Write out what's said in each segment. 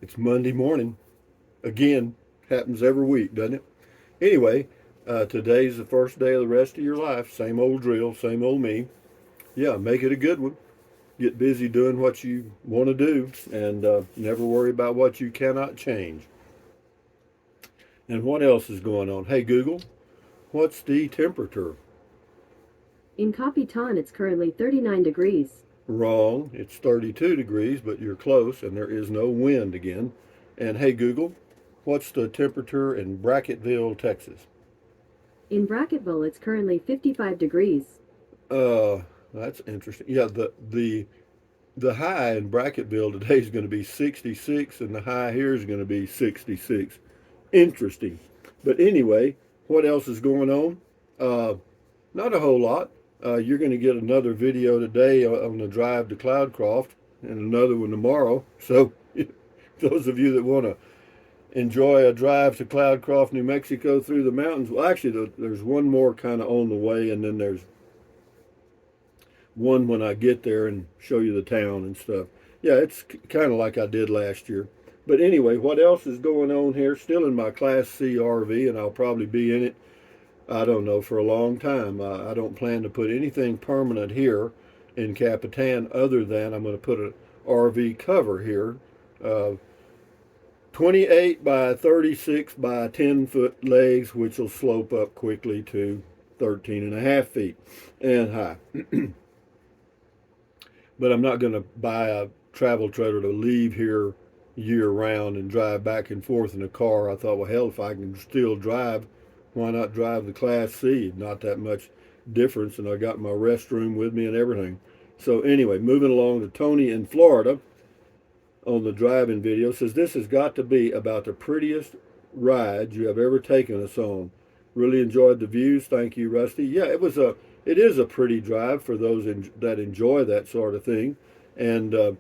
It's Monday morning. Again, happens every week, doesn't it? Anyway, today's the first day of the rest of your life. Same old drill, same old me. Yeah, make it a good one. Get busy doing what you want to do and never worry about what you cannot change. And what else is going on? Hey, Google, what's the temperature? In Capitan, it's currently 39 degrees. Wrong. It's 32 degrees, but you're close, and there is no wind again. And hey, Google, what's the temperature in Brackettville, Texas? In Bracketville, it's currently 55 degrees. Uh, that's interesting. Yeah, the high in Brackettville today is going to be 66, and the high here is going to be 66. Interesting. But anyway, what else is going on? Uh, Not a whole lot. You're going to get another video today on the drive to Cloudcroft, and another one tomorrow. So, those of you that want to enjoy a drive to Cloudcroft, New Mexico through the mountains, well, actually, there's one more kind of on the way, and then there's one when I get there and show you the town and stuff. Yeah, it's kind of like I did last year. But anyway, what else is going on here? Still in my Class C RV, and I'll probably be in it, I don't know, for a long time. I don't plan to put anything permanent here in Capitan other than I'm going to put an RV cover here. Uh, 28 by 36 by 10-foot legs, which will slope up quickly to 13 and a half feet and high. But I'm not going to buy a travel trailer to leave here year round and drive back and forth in a car. I thought, well, hell, if I can still drive, why not drive the Class C? Not that much difference, and I got my restroom with me and everything. So anyway, moving along to Tony in Florida on the driving video says this has got to be about the prettiest ride you have ever taken us on. Really enjoyed the views. Thank you, Rusty. Yeah, it is a pretty drive for those that enjoy that sort of thing. And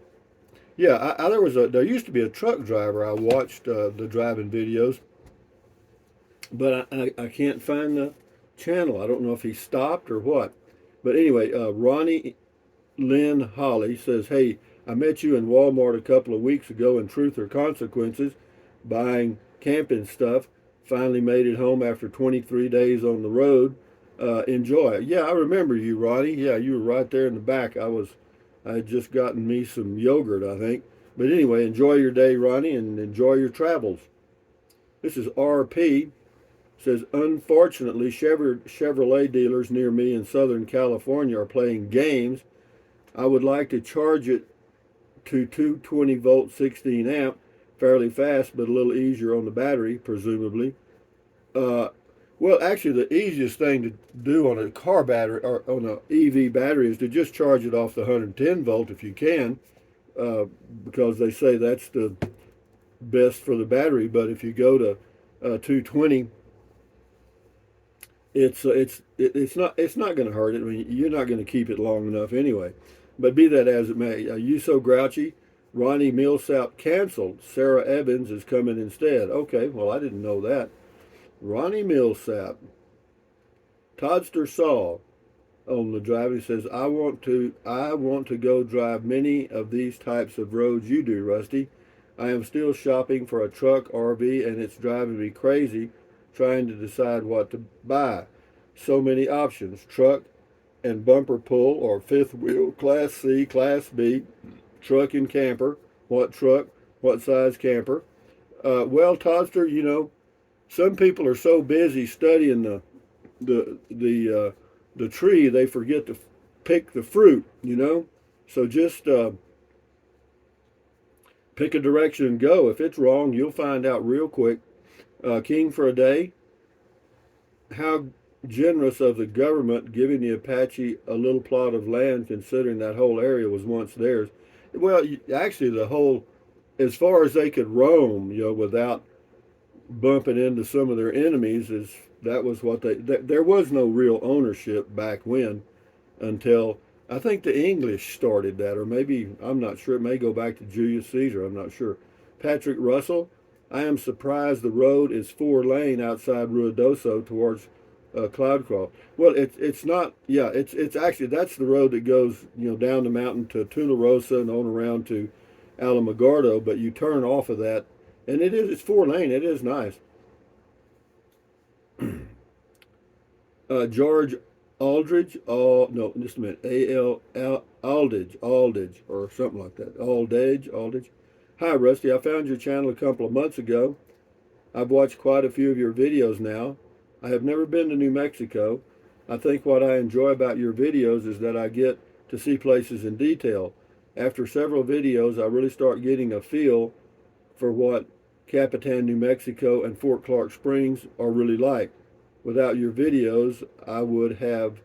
yeah, there used to be a truck driver I watched the driving videos, but I can't find the channel. I don't know if he stopped or what. But anyway, Ronnie Lynn Holly says, hey, I met you in Walmart a couple of weeks ago in Truth or Consequences buying camping stuff. Finally made it home after 23 days on the road. Enjoy. Yeah, I remember you, Ronnie. Yeah, you were right there in the back. I had just gotten me some yogurt, I think. But anyway, enjoy your day, Ronnie, and enjoy your travels. This is RP. Says, unfortunately, Chevrolet dealers near me in Southern California are playing games. I would like to charge it to 220 volt 16 amp fairly fast, but a little easier on the battery, presumably. Uh, well, actually, the easiest thing to do on a car battery or on an EV battery is to just charge it off the 110 volt if you can, uh, because they say that's the best for the battery. But if you go to 220, it's not going to hurt it. I mean, you're not going to keep it long enough anyway. But be that as it may, you so grouchy. Ronnie Millsap canceled. Sarah Evans is coming instead. Okay, well, I didn't know that. Ronnie Millsap. Toddster Saw on the drive. He says, I want to go drive many of these types of roads you do, Rusty. I am still shopping for a truck RV and it's driving me crazy trying to decide what to buy. So many options. Truck and bumper pull or fifth wheel, Class C, Class B, truck and camper. What truck? What size camper? Well, Toddster, some people are so busy studying the tree they forget to pick the fruit. So just pick a direction and go. If it's wrong, you'll find out real quick. King for a day. How generous of the government giving the Apache a little plot of land, considering that whole area was once theirs. Well, actually, as far as they could roam, without bumping into some of their enemies, that was what there was no real ownership back when, until I think the English started that, or maybe, I'm not sure, it may go back to Julius Caesar, I'm not sure. Patrick Russell, I am surprised the road is 4-lane outside Ruidoso towards Cloudcroft. Well, it's not. Yeah, it's actually that's the road that goes down the mountain to Tularosa and on around to Alamogordo, but you turn off of that, and it's 4 lane. It is nice. George Aldridge, no, just a minute, Aldridge, or something like that. Aldridge. Hi, Rusty. I found your channel a couple of months ago. I've watched quite a few of your videos now. I have never been to New Mexico. I think what I enjoy about your videos is that I get to see places in detail. After several videos, I really start getting a feel for what Capitan, New Mexico and Fort Clark Springs are really like. Without your videos, I would have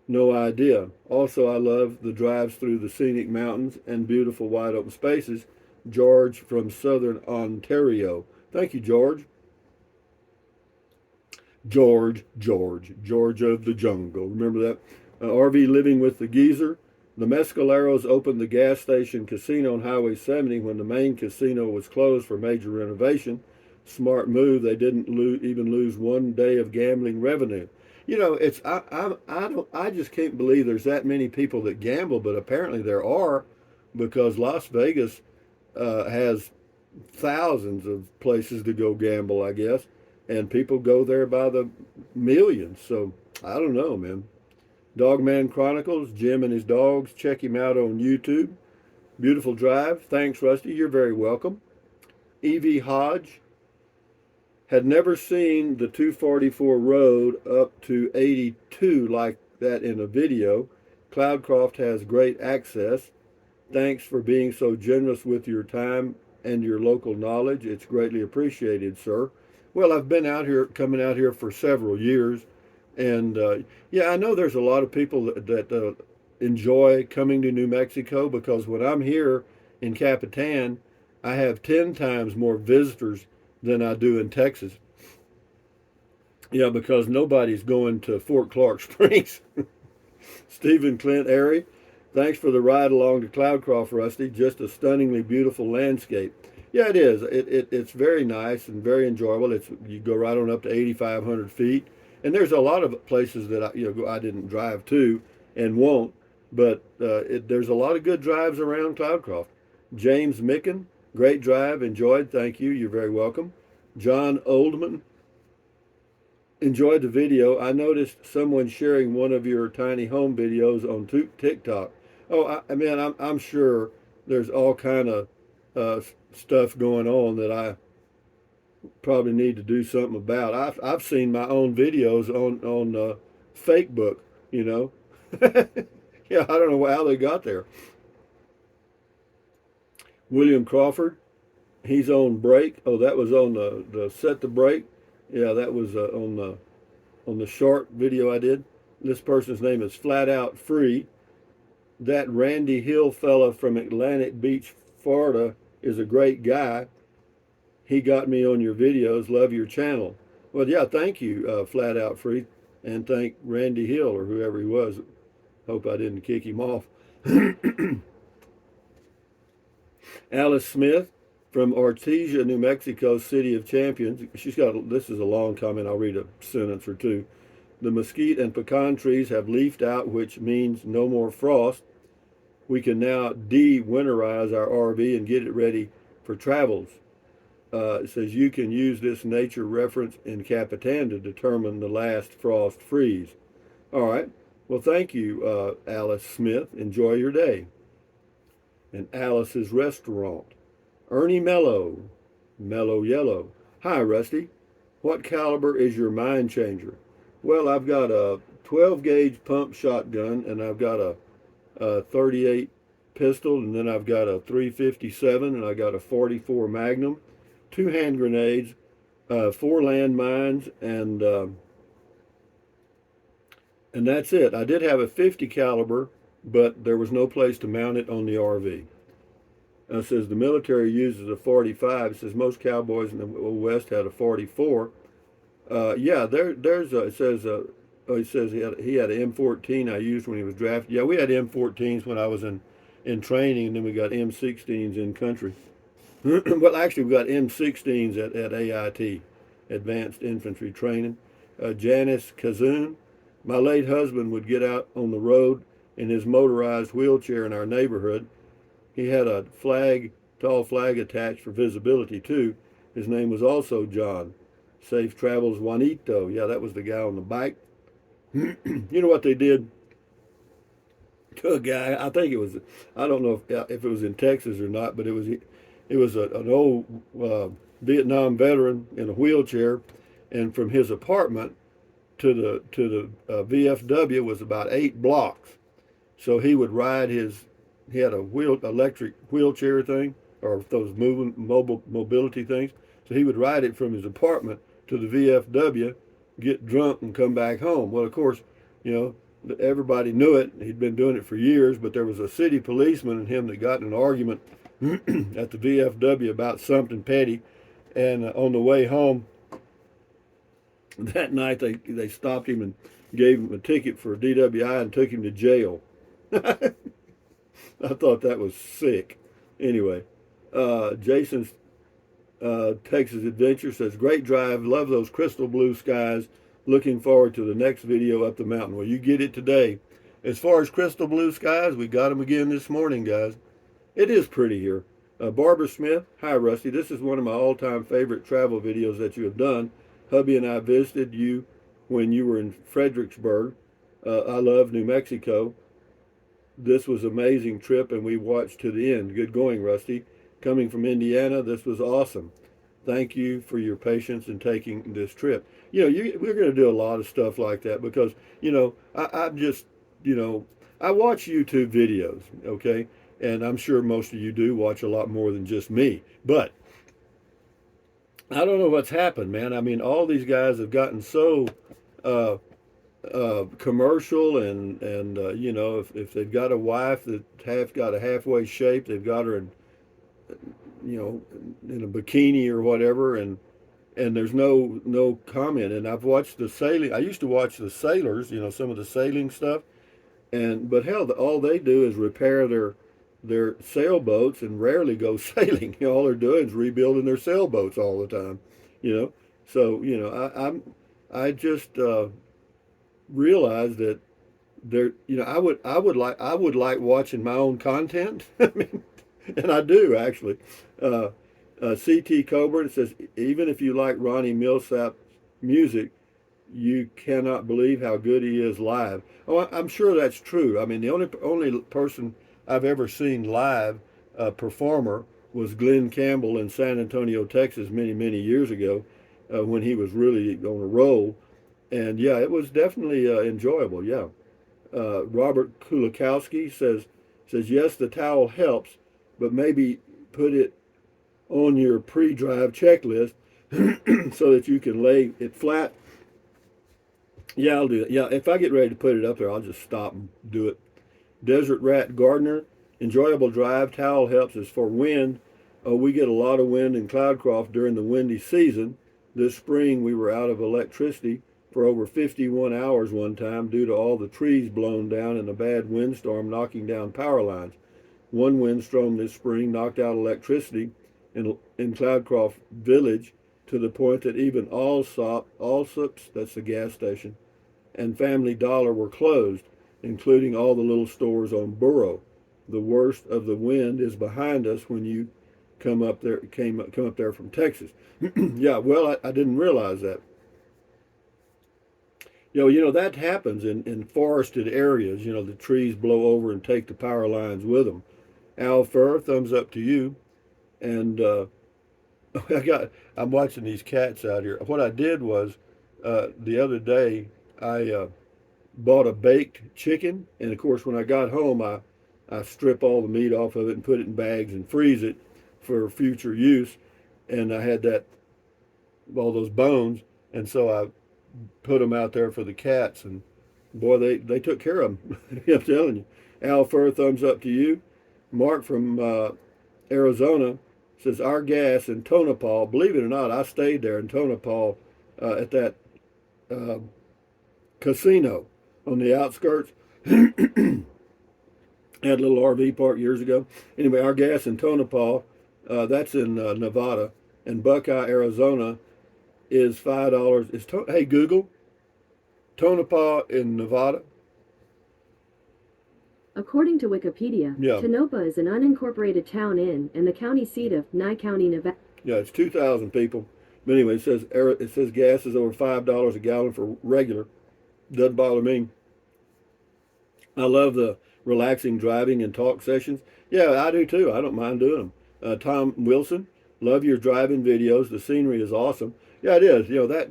no idea. Also, I love the drives through the scenic mountains and beautiful wide open spaces. George from Southern Ontario. Thank you, George. George of the jungle. Remember that? RV Living with the Geezer. The Mescaleros opened the gas station casino on Highway 70 when the main casino was closed for major renovation. Smart move. They didn't even lose 1 day of gambling revenue. You know, it's I just can't believe there's that many people that gamble, but apparently there are, because Las Vegas has thousands of places to go gamble, I guess, and people go there by the millions. So I don't know, man. Dogman Chronicles, Jim and his dogs. Check him out on YouTube. Beautiful drive. Thanks, Rusty. You're very welcome. Evie Hodge. Had never seen the 244 road up to 82 like that in a video. Cloudcroft has great access. Thanks for being so generous with your time and your local knowledge. It's greatly appreciated, sir. Well, I've been coming out here for several years. And yeah, I know there's a lot of people that enjoy coming to New Mexico, because when I'm here in Capitan, I have 10 times more visitors than I do in Texas. Yeah, because nobody's going to Fort Clark Springs. Stephen Clint Airy, thanks for the ride along to Cloudcroft, Rusty. Just a stunningly beautiful landscape. Yeah, it is. It's very nice and very enjoyable. You go right on up to 8,500 feet. And there's a lot of places that I didn't drive to and won't, but there's a lot of good drives around Cloudcroft. James Micken, great drive, enjoyed. Thank you. You're very welcome. John Oldman, enjoyed the video. I noticed someone sharing one of your tiny home videos on TikTok. Oh, I'm sure there's all kind of stuff going on that I probably need to do something about. I've seen my own videos on Facebook, you know. Yeah, I don't know how they got there. William Crawford, he's on break. Oh, that was on the set the break. Yeah, that was on the short video I did. This person's name is Flat Out Free. That Randy Hill fella from Atlantic Beach, Florida, is a great guy. He got me on your videos. Love your channel. Well, yeah, thank you, Flat Out Free, and thank Randy Hill or whoever he was. Hope I didn't kick him off. Alice Smith from Artesia, New Mexico, City of Champions. This is a long comment. I'll read a sentence or two. The mesquite and pecan trees have leafed out, which means no more frost. We can now de-winterize our RV and get it ready for travels. It says you can use this nature reference in Capitan to determine the last frost freeze. All right. Well, thank you, Alice Smith. Enjoy your day. And Alice's Restaurant. Ernie Mello Yellow. Hi, Rusty. What caliber is your Mind Changer? Well, I've got a 12 gauge pump shotgun, and I've got a 38 pistol, and then I've got a 357, and I got a 44 Magnum, 2 hand grenades, 4 landmines, and that's it. I did have a 50 caliber, but there was no place to mount it on the RV. It says the military uses a 45. It says most cowboys in the West had a 44. Yeah, it says he had an M14 I used when he was drafted. Yeah, we had M14s when I was in training, and then we got M16s in country. Well, actually, we got M16s at AIT, Advanced Infantry Training. Janice Kazoon, my late husband would get out on the road in his motorized wheelchair in our neighborhood. He had a flag, tall flag attached for visibility too. His name was also John. Safe travels, Juanito. Yeah, that was the guy on the bike. You know what they did to a guy? I think it was, I don't know if it was in Texas or not, but it was an old Vietnam veteran in a wheelchair, and from his apartment to the VFW was about 8 blocks. So he would ride his. He had a electric wheelchair thing, or those mobile mobility things. So he would ride it from his apartment to the VFW, get drunk, and come back home. Well, of course, you know, everybody knew it. He'd been doing it for years, but there was a city policeman and him that got in an argument at the VFW about something petty. And on the way home that night, they stopped him and gave him a ticket for DWI and took him to jail. I thought that was sick. Anyway, Jason's Texas Adventure says, great drive. Love those crystal blue skies. Looking forward to the next video up the mountain. Well, you get it today. As far as crystal blue skies, we got them again this morning, guys. It is pretty here. Barbara Smith, hi Rusty. This is one of my all-time favorite travel videos that you have done. Hubby and I visited you when you were in Fredericksburg. I love New Mexico. This was an amazing trip, and we watched to the end. Good going, Rusty. Coming from Indiana, this was awesome. Thank you for your patience in taking this trip. You know, we're going to do a lot of stuff like that because, you know, I'm just, you know, I watch YouTube videos, okay? And I'm sure most of you do watch a lot more than just me. But I don't know what's happened, man. I mean, all these guys have gotten so commercial, and you know, if they've got a wife that got a halfway shape, they've got her in, you know, in a bikini or whatever, and there's no comment. And I've watched the sailing. I used to watch the sailors, you know, some of the sailing stuff, but hell, all they do is repair their sailboats and rarely go sailing. You know, all they're doing is rebuilding their sailboats all the time, you know. So, you know, I just realized that there, you know, I would like watching my own content. I mean, and I do actually. CT Coburn says, even if you like Ronnie Millsap's music, you cannot believe how good he is live. Oh, I'm sure that's true. I mean, the only person I've ever seen live performer was Glenn Campbell in San Antonio, Texas, many years ago, when he was really on a roll. And yeah, it was definitely enjoyable. Yeah. Robert Kulikowski says yes, the towel helps, but maybe put it on your pre-drive checklist so that you can lay it flat. Yeah, I'll do that. Yeah, if I get ready to put it up there, I'll just stop and do it. Desert Rat Gardner, enjoyable drive. Towel helps is for wind. We get a lot of wind in Cloudcroft during the windy season. This spring we were out of electricity for over 51 hours one time due to all the trees blown down in a bad windstorm knocking down power lines. One windstorm this spring knocked out electricity in Cloudcroft Village to the point that even Allsup's, that's the gas station, and Family Dollar were closed, including all the little stores on Burro. The worst of the wind is behind us when you come up there from Texas. Yeah, well, I didn't realize that. You know that happens in forested areas. You know, the trees blow over and take the power lines with them. Al Fur, thumbs up to you. And I'm watching these cats out here. What I did was the other day I bought a baked chicken, and of course when I got home I strip all the meat off of it and put it in bags and freeze it for future use. And I had all those bones, and so I put them out there for the cats, and boy, they took care of them. I'm telling you. Al Fur, thumbs up to you. Mark from Arizona says, our gas in Tonopah, believe it or not, I stayed there in Tonopah at that casino on the outskirts. Had a little RV park years ago. Anyway, our gas in Tonopah, that's in Nevada, and Buckeye, Arizona, is $5. Hey, Google, Tonopah in Nevada. According to Wikipedia, Yeah. Tonopah is an unincorporated town in and the county seat of Nye County, Nevada. Yeah, it's 2,000 people. But anyway, it says gas is over $5 a gallon for regular. Doesn't bother me. I love the relaxing driving and talk sessions. Yeah, I do too. I don't mind doing them. Tom Wilson, love your driving videos. The scenery is awesome. Yeah, it is. You know that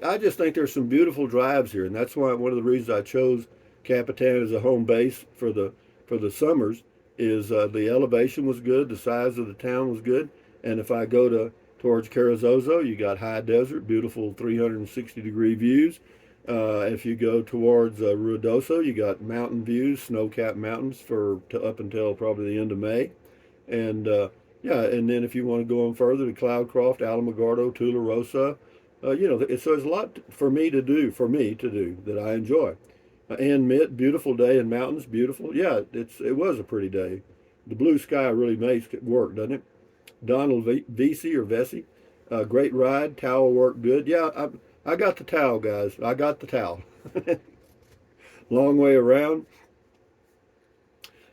I just think there's some beautiful drives here, and that's why one of the reasons I chose Capitan as a home base for the summers is the elevation was good, the size of the town was good, and if I go towards Carrizozo, you got high desert, beautiful 360-degree views. If you go towards Ruidoso, you got mountain views, snow-capped mountains up until probably the end of May, and yeah, and then if you want to go on further to Cloudcroft, Alamogordo, Tularosa, you know, so there's a lot for me to do that I enjoy. Ann Mitt, beautiful day in mountains, beautiful. Yeah, it was a pretty day. The blue sky really makes it work, doesn't it? Donald Vesey or Vesey, great ride. Towel worked good. Yeah, I got the towel, guys. I got the towel. Long way around.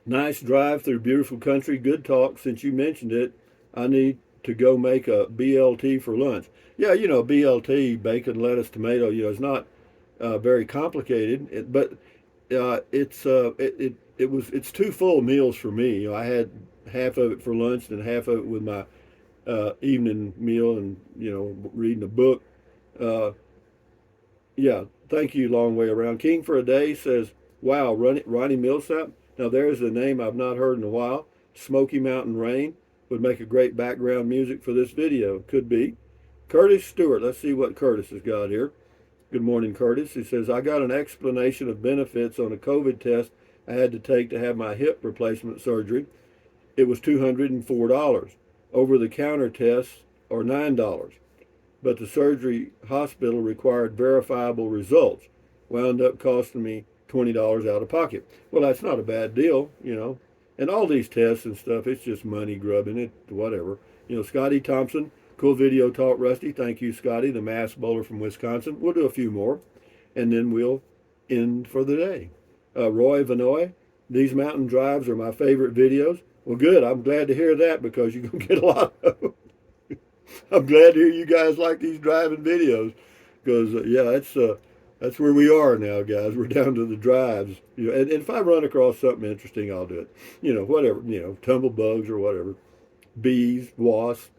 Nice drive through beautiful country. Good talk. Since you mentioned it, I need to go make a BLT for lunch. Yeah, you know, BLT, bacon, lettuce, tomato, you know, it's not very complicated, but it's two full meals for me. You know, I had half of it for lunch and half of it with my evening meal and, you know, reading a book. Uh, yeah, thank you, long way around. King for a Day says, wow, Ronnie Millsap. Now there's a name I've not heard in a while. Smoky Mountain Rain would make a great background music for this video. Could be. Curtis Stewart, let's see what Curtis has got here. Good morning, Curtis. He says, I got an explanation of benefits on a COVID test I had to take to have my hip replacement surgery. It was $204. Over-the-counter tests are $9. But the surgery hospital required verifiable results. Wound up costing me $20 out of pocket. Well, that's not a bad deal, you know. And all these tests and stuff, it's just money grubbing it, whatever. You know, Scotty Thompson, cool video talk, Rusty. Thank you, Scotty, the mass bowler from Wisconsin. We'll do a few more, and then we'll end for the day. Roy Vanoy, these mountain drives are my favorite videos. Well, good. I'm glad to hear that because you're going to get a lot of them. I'm glad to hear you guys like these driving videos because, yeah, that's where we are now, guys. We're down to the drives. You know, and if I run across something interesting, I'll do it. You know, whatever, you know, tumblebugs or whatever. Bees, wasps,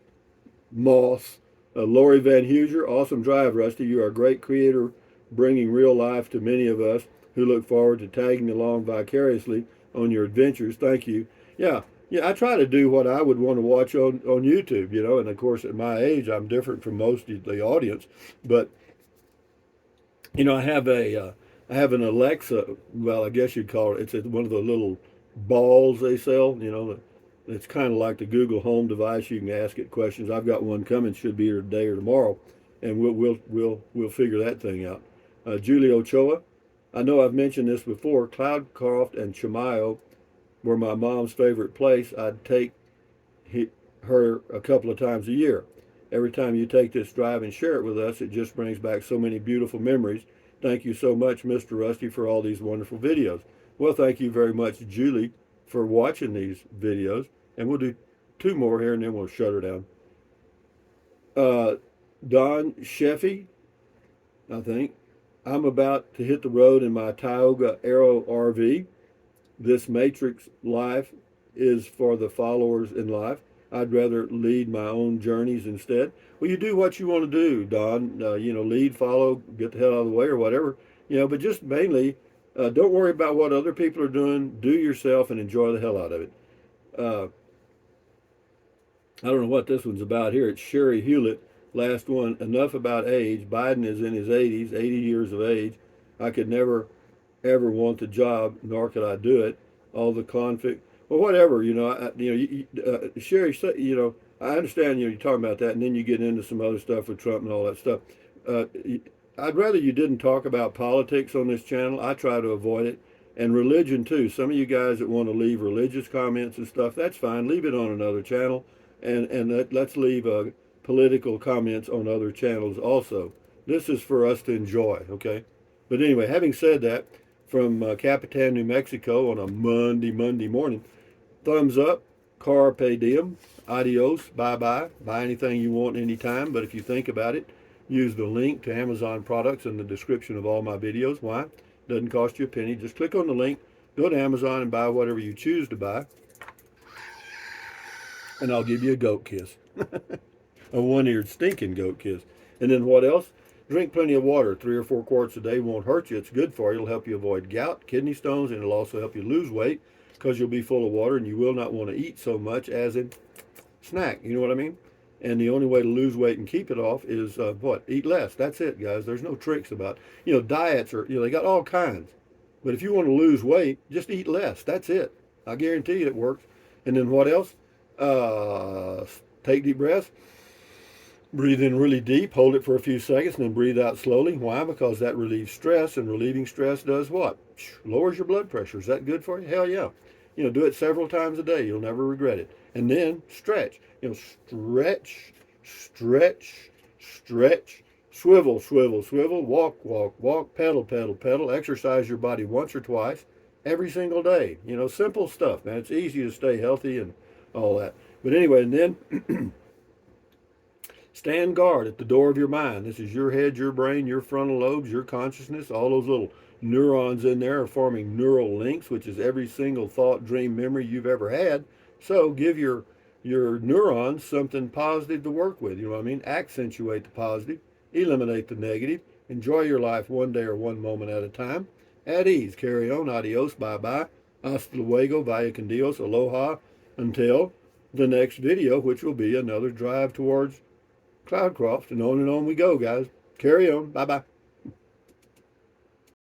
moths. Lori Van Huser, awesome drive, Rusty. You are a great creator, bringing real life to many of us who look forward to tagging along vicariously on your adventures. Thank you. Yeah, yeah, I try to do what I would want to watch on YouTube, you know, and of course at my age I'm different from most of the audience, but you know, I have an Alexa, well, I guess you'd call it, it's one of the little balls they sell, you know, it's kind of like the Google Home device. You can ask it questions. I've got one coming, should be here today or tomorrow, and we'll figure that thing out. Julie Ochoa, I know I've mentioned this before. Cloudcroft and Chimayo were my mom's favorite place. I'd take her a couple of times a year. Every time you take this drive and share it with us, it just brings back so many beautiful memories. Thank you so much, Mr. Rusty, for all these wonderful videos. Well, thank you very much, Julie, for watching these videos. And we'll do two more here and then we'll shut her down. Don Sheffy, I think. I'm about to hit the road in my Tioga Aero RV. This Matrix life is for the followers in life. I'd rather lead my own journeys instead. Well, you do what you want to do, Don. You know, lead, follow, get the hell out of the way or whatever. You know, but just mainly, don't worry about what other people are doing. Do yourself and enjoy the hell out of it. I don't know what this one's about here. It's Sherry Hewlett. Last one. Enough about age. Biden is in his 80s, 80 years of age. I could never, ever want the job, nor could I do it. All the conflict. Well, whatever, you know, Sherry, you know, I understand, you know, you're talking about that, and then you get into some other stuff with Trump and all that stuff. I'd rather you didn't talk about politics on this channel. I try to avoid it. And religion, too. Some of you guys that want to leave religious comments and stuff, that's fine. Leave it on another channel. And let's leave political comments on other channels also. This is for us to enjoy, okay? But anyway, having said that, from Capitan, New Mexico on a Monday morning. Thumbs up, carpe diem, adios, bye-bye. Buy anything you want anytime, but if you think about it, use the link to Amazon products in the description of all my videos. Why? Doesn't cost you a penny. Just click on the link, go to Amazon and buy whatever you choose to buy, and I'll give you a goat kiss. A one-eared stinking goat kiss. And then what else? Drink plenty of water. 3 or 4 quarts a day won't hurt you. It's good for you. It'll help you avoid gout, kidney stones, and it'll also help you lose weight because you'll be full of water and you will not want to eat so much as in snack. You know what I mean? And the only way to lose weight and keep it off is what? Eat less. That's it, guys. There's no tricks about it. You know, diets are, they got all kinds. But if you want to lose weight, just eat less. That's it. I guarantee you it works. And then what else? Take deep breaths. Breathe in really deep, hold it for a few seconds, and then breathe out slowly. Why? Because that relieves stress, and relieving stress does what? Lowers your blood pressure. Is that good for you? Hell yeah. Do it several times a day. You'll never regret it. And then stretch. Stretch, stretch, stretch, swivel, swivel, swivel, walk, walk, walk, pedal, pedal, pedal. Exercise your body once or twice every single day. Simple stuff, man. It's easy to stay healthy and all that. But anyway, and then stand guard at the door of your mind. This is your head, your brain, your frontal lobes, your consciousness. All those little neurons in there are forming neural links, which is every single thought, dream, memory you've ever had. So give your neurons something positive to work with. You know what I mean? Accentuate the positive, eliminate the negative. Enjoy your life one day or one moment at a time. At ease. Carry on. Adios. Bye-bye. Hasta luego. Vaya con Dios. Aloha. Until the next video, which will be another drive towards Cloudcroft, and on we go, guys. Carry on. Bye-bye.